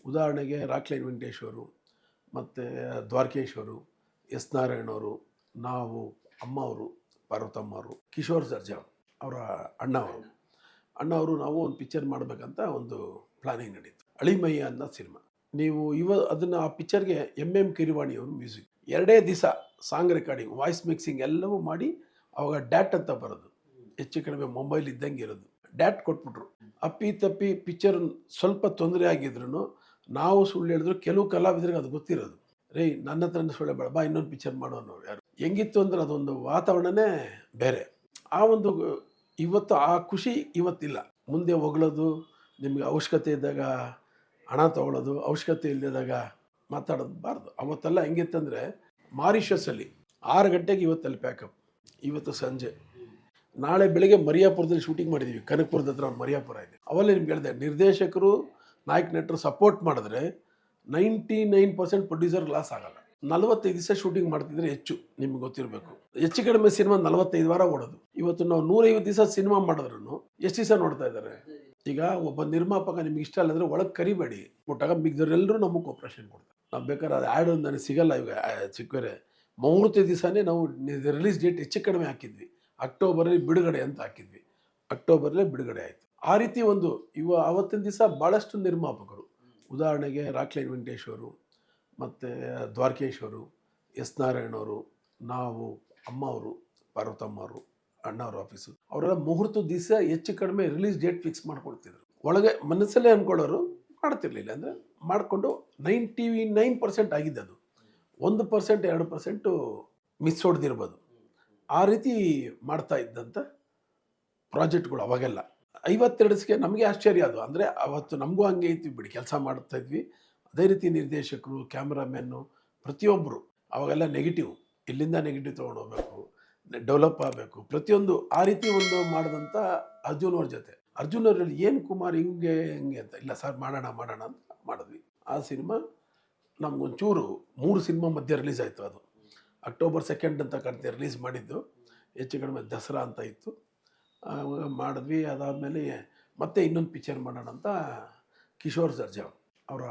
ಉದಾಹರಣೆಗೆ ರಾಕ್ಲೈನ್ ವೆಂಕಟೇಶ್ ಅವರು, ಮತ್ತು ದ್ವಾರಕೇಶ್ ಅವರು, ಎಸ್ ನಾರಾಯಣ್ ಅವರು, ನಾವು, ಅಮ್ಮ ಅವರು, ಪಾರ್ವತಮ್ಮ ಅವರು, ಕಿಶೋರ್ ಸರ್ಜಾ ಅವರ ಅಣ್ಣ ಅವರು ನಾವು ಒಂದು ಪಿಕ್ಚರ್ ಮಾಡಬೇಕಂತ ಒಂದು ಪ್ಲಾನಿಂಗ್ ನಡೀತು. ಅಳಿಮಯ್ಯ ಅನ್ನೋ ಸಿನಿಮಾ. ನೀವು ಅದನ್ನು ಆ ಪಿಕ್ಚರ್ಗೆ ಎಂ ಕಿರಿವಾಣಿ ಅವರು ಮ್ಯೂಸಿಕ್. 2 ದಿವಸ ಸಾಂಗ್ ರೆಕಾರ್ಡಿಂಗ್, ವಾಯ್ಸ್ ಮಿಕ್ಸಿಂಗ್ ಎಲ್ಲವೂ ಮಾಡಿ ಅವಾಗ ಡ್ಯಾಟ್ ಅಂತ ಬರೋದು, ಹೆಚ್ಚು ಕಡಿಮೆ ಮೊಬೈಲ್ ಇದ್ದಂಗೆ ಇರೋದು. ಡ್ಯಾಟ್ ಕೊಟ್ಬಿಟ್ರು. ಅಪ್ಪಿ ತಪ್ಪಿ ಪಿಕ್ಚರ್ ಸ್ವಲ್ಪ ತೊಂದರೆ ಆಗಿದ್ರು ನಾವು ಸುಳ್ಳು ಹೇಳಿದ್ರು ಕೆಲವು ಕಲಾವಿದರಿಗೆ ಅದು ಗೊತ್ತಿರೋದು. ರೇ ನನ್ನ ಹತ್ರ ಸುಳ್ಳೆ ಬೇಡ ಬಾ ಇನ್ನೊಂದು ಪಿಕ್ಚರ್ ಮಾಡೋನು ಯಾರು. ಹೆಂಗಿತ್ತು ಅಂದ್ರೆ ಅದೊಂದು ವಾತಾವರಣನೇ ಬೇರೆ. ಆ ಒಂದು ಇವತ್ತು ಆ ಖುಷಿ ಇವತ್ತಿಲ್ಲ. ಮುಂದೆ ಹೊಗಳೋದು, ನಿಮಗೆ ಅವಶ್ಯಕತೆ ಇದ್ದಾಗ ಹಣ ತೊಗೊಳ್ಳೋದು, ಅವಶ್ಯಕತೆ ಇಲ್ಲದಾಗ ಮಾತಾಡೋದು ಅವತ್ತೆಲ್ಲ ಹೆಂಗಿತ್ತಂದರೆ ಮಾರಿಷಸಲ್ಲಿ 6 ಗಂಟೆಗೆ ಇವತ್ತಲ್ಲಿ ಪ್ಯಾಕಪ್, ಇವತ್ತು ಸಂಜೆ. ನಾಳೆ ಬೆಳಗ್ಗೆ ಮರಿಯಾಪುರದಲ್ಲಿ ಶೂಟಿಂಗ್ ಮಾಡಿದ್ದೀವಿ, ಕನಕಪುರದ ಹತ್ರ ಒಂದು ಮರಿಯಾಪುರ ಇದೆ. ಅವಲ್ಲೇ ನಿಮ್ಗೆ ಹೇಳಿದೆ, ನಿರ್ದೇಶಕರು ನಾಯಕ ನಟರು ಸಪೋರ್ಟ್ ಮಾಡಿದ್ರೆ 99% ಪ್ರೊಡ್ಯೂಸರ್ ಲಾಸ್ ಆಗಲ್ಲ. 45 ದಿವಸ ಶೂಟಿಂಗ್ ಮಾಡ್ತಿದ್ರೆ ಹೆಚ್ಚು, ನಿಮ್ಗೆ ಗೊತ್ತಿರಬೇಕು. ಹೆಚ್ಚು ಕಡಿಮೆ ಸಿನಿಮಾ 45 ವಾರ ಓಡೋದು. ಇವತ್ತು ನಾವು 150 ದಿವಸ ಸಿನಿಮಾ ಮಾಡಿದ್ರು ಎಷ್ಟು ದಿವಸ ನೋಡ್ತಾ ಇದ್ದಾರೆ. ಈಗ ಒಬ್ಬ ನಿರ್ಮಾಪಕ ನಿಮ್ಗೆ ಇಷ್ಟ ಇಲ್ಲ ಅಂದರೆ ಒಳಗೆ ಕರಿಬೇಡಿ, ಕೊಟ್ಟಾಗ ಮಿಗ್ದವರೆಲ್ಲರೂ ನಮಗೆ ಕೋಪ್ರೇಷನ್ ಕೊಡ್ತಾರೆ. ನಾವು ಬೇಕಾದ್ರೆ ಅದು ಆ್ಯಡ್ ನನಗೆ ಸಿಗಲ್ಲ. ಈಗ ಸಿಕ್ಕರೆ ಮುಹೂರ್ತ ದಿವಸನೇ ನಾವು ರಿಲೀಸ್ ಡೇಟ್ ಹೆಚ್ಚು ಕಡಿಮೆ ಹಾಕಿದ್ವಿ. ಅಕ್ಟೋಬರಲ್ಲಿ ಬಿಡುಗಡೆ ಅಂತ ಹಾಕಿದ್ವಿ, ಅಕ್ಟೋಬರಲ್ಲೇ ಬಿಡುಗಡೆ ಆಯಿತು. ಆ ರೀತಿ ಒಂದು ಆವತ್ತಿನ ದಿವಸ ಭಾಳಷ್ಟು ನಿರ್ಮಾಪಕರು, ಉದಾಹರಣೆಗೆ ರಾಕ್ಲೈನ್ ವೆಂಕಟೇಶ್ ಅವರು, ಮತ್ತು ದ್ವಾರಕೇಶ್ ಅವರು, ಎಸ್ ನಾರಾಯಣ್ ಅವರು, ನಾವು, ಅಮ್ಮ ಅವರು, ಪಾರ್ವತಮ್ಮ ಅವರು, ಅಣ್ಣವ್ರ ಆಫೀಸು, ಅವರೆಲ್ಲ ಮುಹೂರ್ತದ ದಿವಸ ಹೆಚ್ಚು ಕಡಿಮೆ ರಿಲೀಸ್ ಡೇಟ್ ಫಿಕ್ಸ್ ಮಾಡ್ಕೊಳ್ತಿದ್ರು. ಒಳಗೆ ಮನಸ್ಸಲ್ಲೇ ಅಂದ್ಕೊಳ್ಳೋರು, ಮಾಡ್ತಿರ್ಲಿಲ್ಲ. ಅಂದರೆ ಮಾಡಿಕೊಂಡು 99% ಆಗಿದ್ದು. ಅದು 1% 2% ಮಿಸ್ ಹೊಡೆದಿರ್ಬೋದು. ಆ ರೀತಿ ಮಾಡ್ತಾ ಇದ್ದಂಥ ಪ್ರಾಜೆಕ್ಟ್ಗಳು ಅವಾಗೆಲ್ಲ 52 ನಮಗೆ ಆಶ್ಚರ್ಯ ಅದು. ಅಂದರೆ ಅವತ್ತು ನಮಗೂ ಹಂಗೆ ಇತ್ತು ಬಿಡಿ, ಕೆಲಸ ಮಾಡ್ತಾ ಇದ್ವಿ. ಅದೇ ರೀತಿ ನಿರ್ದೇಶಕರು, ಕ್ಯಾಮ್ರಾಮ್ಯಾನು, ಪ್ರತಿಯೊಬ್ಬರು ಅವಾಗೆಲ್ಲ ನೆಗೆಟಿವ್, ಇಲ್ಲಿಂದ ನೆಗೆಟಿವ್ ತೊಗೊಂಡು ಹೋಗ್ಬೇಕು, ಡೆವಲಪ್ ಆಗಬೇಕು, ಪ್ರತಿಯೊಂದು ಆ ರೀತಿ ಒಂದು ಮಾಡಿದಂಥ ಅರ್ಜುನ್ ಅವ್ರ ಜೊತೆ. ಅರ್ಜುನ್ ಅವರಲ್ಲಿ ಏನು ಕುಮಾರ್ ಹಿಂಗೆ ಅಂತ, ಇಲ್ಲ ಸರ್ ಮಾಡೋಣ ಅಂತ ಮಾಡಿದ್ವಿ. ಆ ಸಿನಿಮಾ ನಮಗೊಂಚೂರು 3 ಸಿನಿಮಾ ಮಧ್ಯೆ ರಿಲೀಸ್ ಆಯಿತು. ಅದು ಅಕ್ಟೋಬರ್ 2 ಅಂತ ಕಾಣ್ತೀವಿ ರಿಲೀಸ್ ಮಾಡಿದ್ದು, ಹೆಚ್ಚು ಕಡಿಮೆ ದಸರಾ ಅಂತ ಇತ್ತು. ಮಾಡಿದ್ವಿ. ಅದಾದಮೇಲೆ ಮತ್ತೆ ಇನ್ನೊಂದು ಪಿಕ್ಚರ್ ಮಾಡೋಣ ಅಂತ ಕಿಶೋರ್ ಸರ್ಜಾ ಅವರ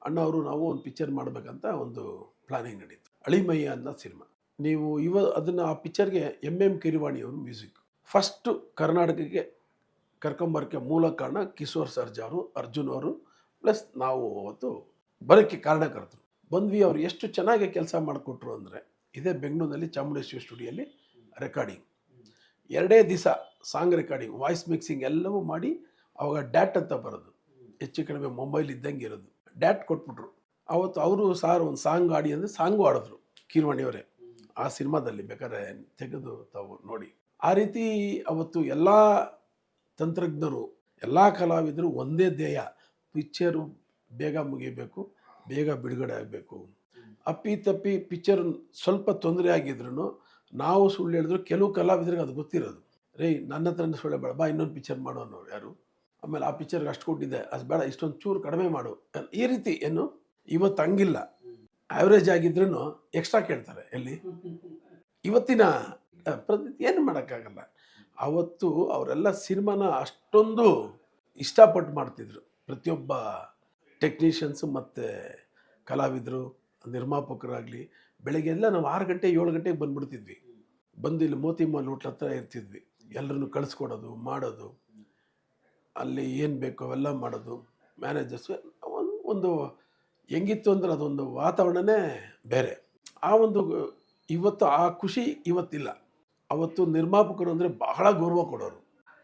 ಅಣ್ಣವರು ನಾವು ಒಂದು ಪಿಕ್ಚರ್ ಮಾಡಬೇಕಂತ ಒಂದು ಪ್ಲಾನಿಂಗ್ ನಡೀತು. ಅಳಿಮಯ್ಯ ಅನ್ನೋ ಸಿನಿಮಾ. ನೀವು ಅದನ್ನು ಆ ಪಿಕ್ಚರ್ಗೆ ಎಂ ಕಿರಿವಾಣಿ ಅವರು ಮ್ಯೂಸಿಕ್. ಫಸ್ಟು ಕರ್ನಾಟಕಕ್ಕೆ ಕರ್ಕೊಂಬರೋಕ್ಕೆ ಮೂಲ ಕಾರಣ ಕಿಶೋರ್ ಸರ್ಜಾ ಅವರು, ಅರ್ಜುನ್ ಅವರು, ಪ್ಲಸ್ ನಾವು ಅವತ್ತು ಬರೋಕ್ಕೆ ಕಾರಣಕರ್ತರು. ಬಂದ್ವಿ. ಅವ್ರು ಎಷ್ಟು ಚೆನ್ನಾಗಿ ಕೆಲಸ ಮಾಡಿಕೊಟ್ರು ಅಂದರೆ, ಇದೇ ಬೆಂಗಳೂರಿನಲ್ಲಿ ಚಾಮುಂಡೇಶ್ವರಿ ಸ್ಟುಡಿಯೋಲ್ಲಿ ರೆಕಾರ್ಡಿಂಗ್. 2 ದಿವಸ ಸಾಂಗ್ ರೆಕಾರ್ಡಿಂಗ್, ವಾಯ್ಸ್ ಮಿಕ್ಸಿಂಗ್ ಎಲ್ಲವೂ ಮಾಡಿ ಅವಾಗ ಡ್ಯಾಟ್ ಅಂತ ಬರೋದು, ಹೆಚ್ಚು ಕಡಿಮೆ ಮೊಬೈಲ್ ಇದ್ದಂಗೆ ಇರೋದು. ಡ್ಯಾಟ್ ಕೊಟ್ಬಿಟ್ರು. ಅವತ್ತು ಅವರು ಸಾರ್ ಒಂದು ಸಾಂಗ್ ಆಡಿ ಅಂದರೆ ಸಾಂಗು ಆಡಿದ್ರು ಕೀರ್ವಾಣಿಯವರೇ. ಆ ಸಿನಿಮಾದಲ್ಲಿ ಬೇಕಾದ್ರೆ ತೆಗೆದು ತಾವು ನೋಡಿ. ಆ ರೀತಿ ಅವತ್ತು ಎಲ್ಲ ತಂತ್ರಜ್ಞರು, ಎಲ್ಲ ಕಲಾವಿದರು ಒಂದೇ ಧ್ಯೇಯ, ಪಿಕ್ಚರು ಬೇಗ ಮುಗಿಬೇಕು, ಬೇಗ ಬಿಡುಗಡೆ ಆಗಬೇಕು. ಅಪ್ಪಿ ತಪ್ಪಿ ಪಿಕ್ಚರ್ ಸ್ವಲ್ಪ ತೊಂದರೆ ಆಗಿದ್ರು ನಾವು ಸುಳ್ಳು ಹೇಳಿದ್ರು ಕೆಲವು ಕಲಾವಿದರಿಗೆ ಅದು ಗೊತ್ತಿರೋದು. ರೇ ನನ್ನ ಹತ್ರ ಸುಳ್ಳೆ ಬೇಡ ಬಾ ಇನ್ನೊಂದು ಪಿಕ್ಚರ್ ಮಾಡೋನು ಯಾರು. ಆಮೇಲೆ ಆ ಪಿಕ್ಚರ್ಗೆ ಅಷ್ಟು ಕೊಟ್ಟಿದ್ದೆ, ಅದು ಬೇಡ ಇಷ್ಟೊಂದು ಚೂರು ಕಡಿಮೆ ಮಾಡು, ಈ ರೀತಿ. ಏನು ಇವತ್ತು ಹಂಗಿಲ್ಲ. ಆ್ಯಾವ್ರೇಜ್ ಆಗಿದ್ರೂ ಎಕ್ಸ್ಟ್ರಾ ಕೇಳ್ತಾರೆ. ಎಲ್ಲಿ ಇವತ್ತಿನ ಏನು ಮಾಡೋಕ್ಕಾಗಲ್ಲ. ಅವತ್ತು ಅವರೆಲ್ಲ ಸಿನಿಮಾನ ಅಷ್ಟೊಂದು ಇಷ್ಟಪಟ್ಟು ಮಾಡ್ತಿದ್ರು. ಪ್ರತಿಯೊಬ್ಬ ಟೆಕ್ನಿಷಿಯನ್ಸು ಮತ್ತು ಕಲಾವಿದರು, ನಿರ್ಮಾಪಕರಾಗಲಿ, ಬೆಳಗ್ಗೆ ಎಲ್ಲ ನಾವು 6 ಗಂಟೆ 7 ಗಂಟೆಗೆ ಬಂದುಬಿಡ್ತಿದ್ವಿ. ಬಂದು ಇಲ್ಲಿ ಮೋತಿ ಮಾಲ್ ಹೋಟ್ಲ ಹತ್ರ ಇರ್ತಿದ್ವಿ. ಎಲ್ಲರನ್ನು ಕಳಿಸ್ಕೊಡೋದು, ಮಾಡೋದು, ಅಲ್ಲಿ ಏನು ಬೇಕು ಅವೆಲ್ಲ ಮಾಡೋದು. ಮ್ಯಾನೇಜರ್ಸು ಒಂದು ಹೆಂಗಿತ್ತು ಅಂದ್ರೆ ಅದೊಂದು ವಾತಾವರಣನೇ ಬೇರೆ. ಆ ಒಂದು ಇವತ್ತು ಆ ಖುಷಿ ಇವತ್ತಿಲ್ಲ. ಅವತ್ತು ನಿರ್ಮಾಪಕರು ಅಂದರೆ ಬಹಳ ಗೌರವ ಕೊಡೋರು.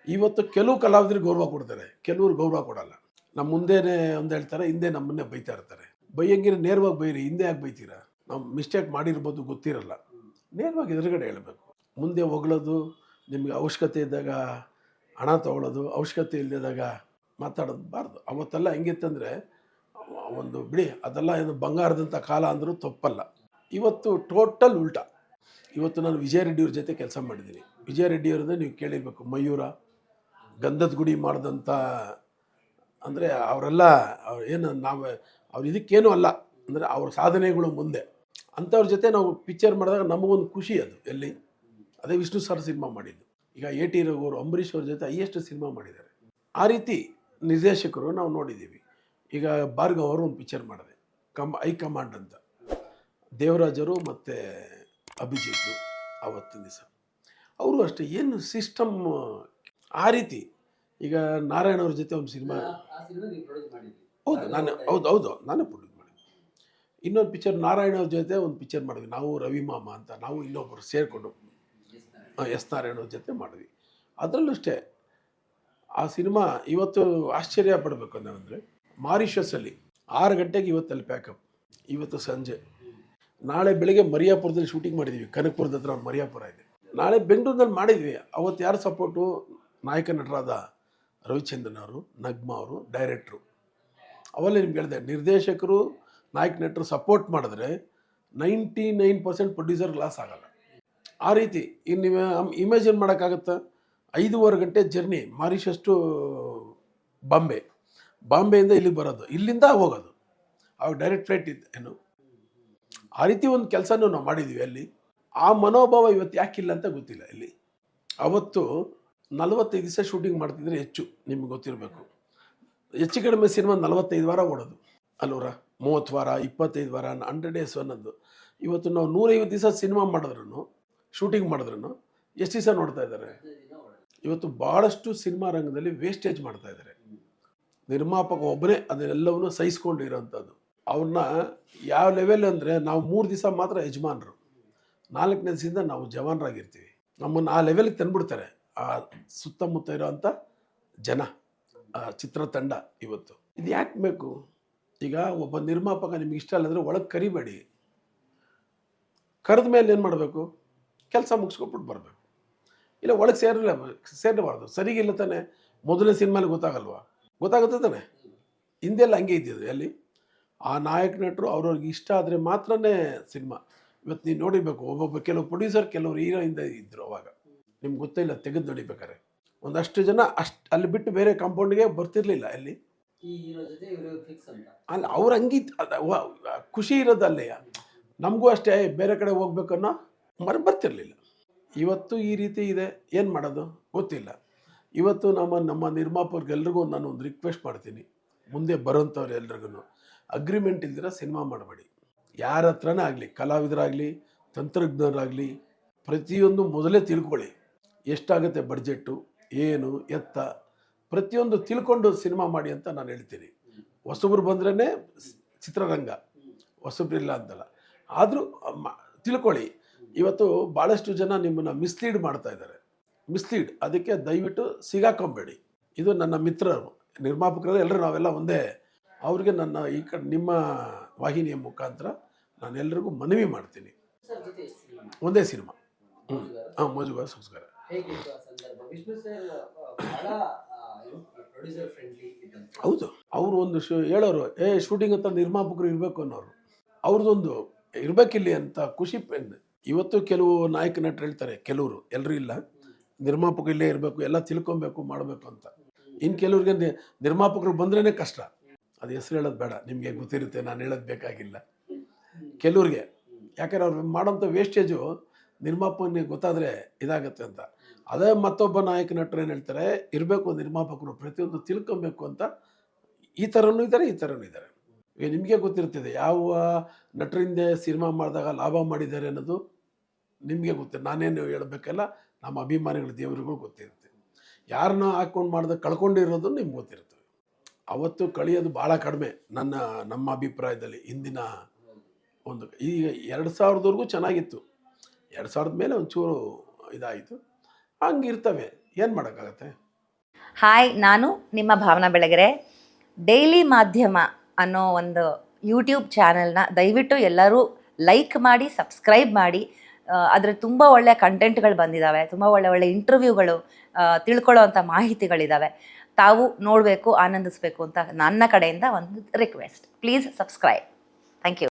ಇವತ್ತು ಕೆಲವು ಕಲಾವಿದರಿಗೆ ಗೌರವ ಕೊಡ್ತಾರೆ, ಕೆಲವ್ರು ಗೌರವ ಕೊಡಲ್ಲ. ನಮ್ಮ ಮುಂದೆನೇ ಒಂದು ಹೇಳ್ತಾರೆ, ಹಿಂದೆ ನಮ್ಮನ್ನೇ ಬೈತಾ ಇರ್ತಾರೆ. ಬೈಯಂಗಿರ ನೇರವಾಗಿ ಬೈರಿ, ಹಿಂದೆ ಯಾಕೆ ಬೈತೀರಾ? ನಾವು ಮಿಸ್ಟೇಕ್ ಮಾಡಿರ್ಬೋದು, ಗೊತ್ತಿರಲ್ಲ. ನೇರವಾಗಿ ಎದುರುಗಡೆ ಹೇಳಬೇಕು. ಮುಂದೆ ಹೊಗಳೋದು, ನಿಮಗೆ ಅವಶ್ಯಕತೆ ಇದ್ದಾಗ ಹಣ ತೊಗೊಳ್ಳೋದು, ಅವಶ್ಯಕತೆ ಇಲ್ಲದಾಗ ಮಾತಾಡೋದು. ಅವತ್ತೆಲ್ಲ ಹೆಂಗಿತ್ತಂದರೆ ಒಂದು ಬಿಡಿ, ಅದೆಲ್ಲ ಏನು ಬಂಗಾರದಂಥ ಕಾಲ ಅಂದರೂ ತಪ್ಪಲ್ಲ. ಇವತ್ತು ಟೋಟಲ್ ಉಲ್ಟಾ. ಇವತ್ತು ನಾನು ವಿಜಯ ರೆಡ್ಡಿಯವ್ರ ಜೊತೆ ಕೆಲಸ ಮಾಡಿದ್ದೀನಿ. ವಿಜಯ ರೆಡ್ಡಿಯವ್ರನ್ನ ನೀವು ಕೇಳಿರ್ಬೇಕು. ಮಯೂರ, ಗಂಧದ ಗುಡಿ ಮಾಡಿದಂಥ, ಅಂದರೆ ಅವರೆಲ್ಲ ಏನು ಅವ್ರು ಇದಕ್ಕೇನೂ ಅಲ್ಲ, ಅಂದರೆ ಅವ್ರ ಸಾಧನೆಗಳು ಮುಂದೆ. ಅಂಥವ್ರ ಜೊತೆ ನಾವು ಪಿಕ್ಚರ್ ಮಾಡಿದಾಗ ನಮಗೊಂದು ಖುಷಿ. ಅದು ಎಲ್ಲಿ, ಅದೇ ವಿಷ್ಣು ಸರ್ ಸಿನಿಮಾ ಮಾಡಿದ್ದು. ಈಗ A.T. ರಘು ಅವರು, ಅಂಬರೀಷ್ ಅವ್ರ ಜೊತೆ ಹೈಯೆಸ್ಟ್ ಸಿನಿಮಾ ಮಾಡಿದ್ದಾರೆ. ಆ ರೀತಿ ನಿರ್ದೇಶಕರು ನಾವು ನೋಡಿದ್ದೀವಿ. ಈಗ ಭಾರ್ಗವ್ ಅವರು ಒಂದು ಪಿಕ್ಚರ್ ಮಾಡಿದೆ, ಹೈಕಮಾಂಡ್ ಅಂತ, ದೇವರಾಜರು ಮತ್ತು ಅಭಿಜಿತ್ ಆವತ್ತಿನ ದಿವಸ. ಅವರು ಅಷ್ಟೇ, ಏನು ಸಿಸ್ಟಮ್ ಆ ರೀತಿ. ಈಗ ನಾರಾಯಣ ಅವ್ರ ಜೊತೆ ಒಂದು ಸಿನಿಮಾ, ಹೌದು ನಾನೇ ಪ್ರೊಡ್ಯೂಸ್ ಮಾಡಿದ್ದೆ. ಇನ್ನೊಂದು ಪಿಕ್ಚರ್ ನಾರಾಯಣ ಅವ್ರ ಜೊತೆ ಒಂದು ಪಿಕ್ಚರ್ ಮಾಡಿದ್ವಿ ನಾವು, ರವಿ ಮಾಮ ಅಂತ, ನಾವು ಇನ್ನೊಬ್ಬರು ಸೇರಿಕೊಂಡು ಎಸ್ ನಾರಾಯಣ ಅವ್ರ ಜೊತೆ ಮಾಡಿದ್ವಿ. ಅದರಲ್ಲೂ ಅಷ್ಟೇ ಆ ಸಿನಿಮಾ ಇವತ್ತು ಆಶ್ಚರ್ಯ ಪಡಬೇಕು ಅಂದರೆ, ಮಾರಿಷಸಲ್ಲಿ 6 ಗಂಟೆಗೆ ಇವತ್ತಲ್ಲಿ ಪ್ಯಾಕಪ್, ಇವತ್ತು ಸಂಜೆ. ನಾಳೆ ಬೆಳಿಗ್ಗೆ ಮರಿಯಾಪುರದಲ್ಲಿ ಶೂಟಿಂಗ್ ಮಾಡಿದ್ವಿ, ಕನಕಪುರದ ಹತ್ರ ಒಂದು ಮರಿಯಾಪುರ ಇದೆ. ನಾಳೆ ಬೆಂಗಳೂರಿನಲ್ಲಿ ಮಾಡಿದ್ವಿ. ಅವತ್ತು ಯಾರು ಸಪೋರ್ಟು? ನಾಯಕ ನಟರಾದ ರವಿಚಂದ್ರನ್ ಅವರು, ನಗ್ಮಾ ಅವರು, ಡೈರೆಕ್ಟ್ರು. ಅವಲ್ಲೇ ನಿಮ್ಗೆ ಹೇಳಿದೆ, ನಿರ್ದೇಶಕರು ನಾಯಕ ನಟರು ಸಪೋರ್ಟ್ ಮಾಡಿದ್ರೆ 99% ಪ್ರೊಡ್ಯೂಸರ್ ಲಾಸ್ ಆಗಲ್ಲ. ಆ ರೀತಿ ಇನ್ನು ನೀವು ಇಮ್ಯಾಜಿನ್ ಮಾಡೋಕ್ಕಾಗತ್ತಾ? 5.5 ಗಂಟೆ ಜರ್ನಿ ಮಾರಿಷಸ್ ಟು ಬಾಂಬೆಯಿಂದ ಇಲ್ಲಿಗೆ ಬರೋದು, ಇಲ್ಲಿಂದ ಹೋಗೋದು. ಅವಾಗ ಡೈರೆಕ್ಟ್ ಫ್ಲೈಟ್ ಇತ್ತು ಏನು. ಆ ರೀತಿ ಒಂದು ಕೆಲಸನೂ ನಾವು ಮಾಡಿದ್ವಿ ಅಲ್ಲಿ. ಆ ಮನೋಭಾವ ಇವತ್ತು ಯಾಕಿಲ್ಲ ಅಂತ ಗೊತ್ತಿಲ್ಲ. ಇಲ್ಲಿ ಅವತ್ತು 45 ದಿವಸ ಶೂಟಿಂಗ್ ಮಾಡ್ತಿದ್ರೆ ಹೆಚ್ಚು, ನಿಮ್ಗೆ ಗೊತ್ತಿರಬೇಕು. ಹೆಚ್ಚು ಕಡಿಮೆ ಸಿನಿಮಾ 45 ವಾರ ಓಡೋದು ಅಲ್ವರ, 30 ವಾರ 25 ವಾರ 100 ಡೇಸ್ ಅನ್ನೋದು. ಇವತ್ತು ನಾವು 150 ದಿವಸ ಸಿನಿಮಾ ಮಾಡಿದ್ರೂ, ಶೂಟಿಂಗ್ ಮಾಡಿದ್ರೂ ಎಷ್ಟು ದಿವಸ ನೋಡ್ತಾ ಇದ್ದಾರೆ. ಇವತ್ತು ಭಾಳಷ್ಟು ಸಿನಿಮಾ ರಂಗದಲ್ಲಿ ವೇಸ್ಟೇಜ್ ಮಾಡ್ತಾ ಇದ್ದಾರೆ. ನಿರ್ಮಾಪಕ ಒಬ್ಬನೇ ಅದನ್ನೆಲ್ಲವನ್ನೂ ಸಹಿಸ್ಕೊಂಡು ಇರೋವಂಥದ್ದು. ಅವ್ರನ್ನ ಯಾವ ಲೆವೆಲ್ ಅಂದರೆ, ನಾವು 3 ದಿವಸ ಮಾತ್ರ ಯಜಮಾನರು, 4ನೇ ದಿವಸದಿಂದ ನಾವು ಜವಾನರಾಗಿರ್ತೀವಿ. ನಮ್ಮನ್ನು ಆ ಲೆವೆಲ್ಗೆ ತಂದುಬಿಡ್ತಾರೆ ಆ ಸುತ್ತಮುತ್ತ ಇರೋವಂಥ ಜನ, ಚಿತ್ರತಂಡ. ಇವತ್ತು ಇದು ಯಾಕೆ ಬೇಕು? ಈಗ ಒಬ್ಬ ನಿರ್ಮಾಪಕ ನಿಮ್ಗೆ ಇಷ್ಟ ಇಲ್ಲ ಅಂದರೆ ಒಳಗೆ ಕರಿಬೇಡಿ. ಕರೆದ ಮೇಲೆ ಏನು ಮಾಡಬೇಕು? ಕೆಲಸ ಮುಗಿಸ್ಕೊಬಿಟ್ಟು ಬರಬೇಕು. ಇಲ್ಲ ಒಳಗೆ ಸೇರಬಾರ್ದು. ಸರಿಗಿಲ್ಲ ತಾನೆ. ಮೊದಲನೇ ಸಿನಿಮಾಲಿ ಗೊತ್ತಾಗುತ್ತೆ ತಾನೆ. ಹಿಂದೆಲ್ಲ ಹಂಗೆ ಇದ್ದಿದ್ದು. ಅಲ್ಲಿ ಆ ನಾಯಕ ನಟರು ಅವ್ರವ್ರಿಗೆ ಇಷ್ಟ ಆದರೆ ಮಾತ್ರನೇ ಸಿನಿಮಾ. ಇವತ್ತು ನೀವು ನೋಡಿರಬೇಕು, ಕೆಲವು ಪ್ರೊಡ್ಯೂಸರ್, ಕೆಲವರು ಹೀರೋಯಿಂದ ಇದ್ದರು. ಅವಾಗ ನಿಮ್ಗೆ ಗೊತ್ತಿಲ್ಲ, ತೆಗೆದು ನೋಡಿಬೇಕಾರೆ ಒಂದಷ್ಟು ಜನ ಅಲ್ಲಿ ಬಿಟ್ಟು ಬೇರೆ ಕಾಂಪೌಂಡ್ಗೆ ಬರ್ತಿರ್ಲಿಲ್ಲ. ಅಲ್ಲಿ ಅಲ್ಲ ಅವ್ರು ಖುಷಿ ಇರೋದಲ್ಲೇ. ನಮಗೂ ಅಷ್ಟೇ ಬೇರೆ ಕಡೆ ಹೋಗ್ಬೇಕನ್ನೋ ಬರ್ತಿರ್ಲಿಲ್ಲ. ಇವತ್ತು ಈ ರೀತಿ ಇದೆ. ಏನು ಮಾಡೋದು ಗೊತ್ತಿಲ್ಲ. ಇವತ್ತು ನಮ್ಮ ನಿರ್ಮಾಪಕರಿಗೆಲ್ರಿಗೂ ನಾನು ಒಂದು ರಿಕ್ವೆಸ್ಟ್ ಮಾಡ್ತೀನಿ, ಮುಂದೆ ಬರೋಂಥವ್ರು ಎಲ್ರಿಗೂ ಅಗ್ರಿಮೆಂಟ್ ಇಲ್ದಿರ ಸಿನಿಮಾ ಮಾಡಬೇಡಿ. ಯಾರ ಹತ್ರನೇ ಆಗಲಿ, ಕಲಾವಿದರಾಗಲಿ, ತಂತ್ರಜ್ಞರಾಗಲಿ, ಪ್ರತಿಯೊಂದು ಮೊದಲೇ ತಿಳ್ಕೊಳ್ಳಿ. ಎಷ್ಟಾಗುತ್ತೆ ಬಡ್ಜೆಟ್ಟು, ಏನು ಎತ್ತ, ಪ್ರತಿಯೊಂದು ತಿಳ್ಕೊಂಡು ಸಿನಿಮಾ ಮಾಡಿ ಅಂತ ನಾನು ಹೇಳ್ತೀನಿ. ಹೊಸಬ್ರು ಬಂದ್ರೇ ಚಿತ್ರರಂಗ, ಹೊಸಬ್ರಿಲ್ಲ ಅಂತಲ್ಲ. ಆದರೂ ತಿಳ್ಕೊಳ್ಳಿ. ಇವತ್ತು ಭಾಳಷ್ಟು ಜನ ನಿಮ್ಮನ್ನು ಮಿಸ್ಲೀಡ್ ಮಾಡ್ತಾ ಇದ್ದಾರೆ. ಅದಕ್ಕೆ ದಯವಿಟ್ಟು ಸಿಗಾಕೊಂಬೇಡಿ. ಇದು ನನ್ನ ಮಿತ್ರರು, ನಿರ್ಮಾಪಕರು, ಎಲ್ಲರೂ ನಾವೆಲ್ಲ ಒಂದೇ. ಅವ್ರಿಗೆ ನನ್ನ ಈ ಕಡೆ ನಿಮ್ಮ ವಾಹಿನಿಯ ಮುಖಾಂತರ ನಾನು ಎಲ್ರಿಗೂ ಮನವಿ ಮಾಡ್ತೀನಿ. ಒಂದೇ ಸಿನಿಮಾ. ಮೋಜುಗಾರ ಸೊಗಸುಗಾರ. ಹೌದು, ಅವರು ಒಂದು ಹೇಳೋರು, ಶೂಟಿಂಗ್ ಅಂತ ನಿರ್ಮಾಪಕರು ಇರಬೇಕು ಅನ್ನೋರು. ಅವ್ರದ್ದೊಂದು ಇರಬೇಕಿಲ್ಲಿ ಅಂತ ಖುಷಿ. ಇವತ್ತು ಕೆಲವು ನಾಯಕ ನಟರು ಹೇಳ್ತಾರೆ, ಕೆಲವರು, ಎಲ್ಲರೂ ಇಲ್ಲ, ನಿರ್ಮಾಪಕ ಇಲ್ಲೇ ಇರಬೇಕು, ಎಲ್ಲ ತಿಳ್ಕೊಬೇಕು, ಮಾಡಬೇಕು ಅಂತ. ಇನ್ನು ಕೆಲವ್ರಿಗೆ ನಿರ್ಮಾಪಕರು ಬಂದ್ರೇ ಕಷ್ಟ. ಅದು ಹೆಸರು ಹೇಳೋದು ಬೇಡ, ನಿಮಗೆ ಗೊತ್ತಿರುತ್ತೆ, ನಾನು ಹೇಳೋದು ಬೇಕಾಗಿಲ್ಲ. ಕೆಲವ್ರಿಗೆ ಯಾಕಂದ್ರೆ ಅವ್ರು ಮಾಡೋಂಥ ವೇಸ್ಟೇಜು ನಿರ್ಮಾಪಕನಿಗೆ ಗೊತ್ತಾದರೆ ಇದಾಗುತ್ತೆ ಅಂತ. ಅದೇ ಮತ್ತೊಬ್ಬ ನಾಯಕ ನಟರು ಏನು ಹೇಳ್ತಾರೆ, ಇರಬೇಕು ನಿರ್ಮಾಪಕರು, ಪ್ರತಿಯೊಂದು ತಿಳ್ಕೊಬೇಕು ಅಂತ. ಈ ಥರನೂ ಇದ್ದಾರೆ. ಈಗ ನಿಮಗೆ ಗೊತ್ತಿರ್ತದೆ ಯಾವ ನಟರಿಂದ ಸಿನಿಮಾ ಮಾಡಿದಾಗ ಲಾಭ ಮಾಡಿದ್ದಾರೆ ಅನ್ನೋದು ನಿಮಗೆ ಗೊತ್ತಿದೆ. ನಾನೇನು ಹೇಳಬೇಕಲ್ಲ, ನಮ್ಮ ಅಭಿಮಾನಿಗಳ ದೇವರಿಗೂ ಗೊತ್ತಿರುತ್ತೆ. ಯಾರನ್ನ ಹಾಕ್ಕೊಂಡು ಮಾಡಿದಾಗ ಕಳ್ಕೊಂಡಿರೋದು ನಿಮ್ಗೆ ಗೊತ್ತಿರ್ತದೆ. ಅವತ್ತು ಕಳಿಯೋದು ಭಾಳ ಕಡಿಮೆ ನಮ್ಮ ಅಭಿಪ್ರಾಯದಲ್ಲಿ. ಹಿಂದಿನ ಒಂದು ಈಗ 2000ವರೆಗೂ ಚೆನ್ನಾಗಿತ್ತು. 2000 ಮೇಲೆ ಒಂಚೂರು ಇದಾಯಿತು. ಹಂಗಿರ್ತವೆ, ಏನು ಮಾಡೋಕ್ಕಾಗತ್ತೆ. ಹಾಯ್, ನಾನು ನಿಮ್ಮ ಭಾವನಾ ಬೆಳಗೆರೆ. ಡೈಲಿ ಮಾಧ್ಯಮ ಅನ್ನೋ ಒಂದು ಯೂಟ್ಯೂಬ್ ಚಾನಲ್ನ ದಯವಿಟ್ಟು ಎಲ್ಲರೂ ಲೈಕ್ ಮಾಡಿ, ಸಬ್ಸ್ಕ್ರೈಬ್ ಮಾಡಿ. ಅದರ ತುಂಬ ಒಳ್ಳೆಯ ಕಂಟೆಂಟ್ಗಳು ಬಂದಿದ್ದಾವೆ, ತುಂಬ ಒಳ್ಳೆ ಇಂಟರ್ವ್ಯೂಗಳು, ತಿಳ್ಕೊಳ್ಳೋ ಅಂಥ ಮಾಹಿತಿಗಳಿದ್ದಾವೆ. ತಾವು ನೋಡಬೇಕು, ಆನಂದಿಸಬೇಕು ಅಂತ ನನ್ನ ಕಡೆಯಿಂದ ಒಂದು request. Please subscribe. Thank you.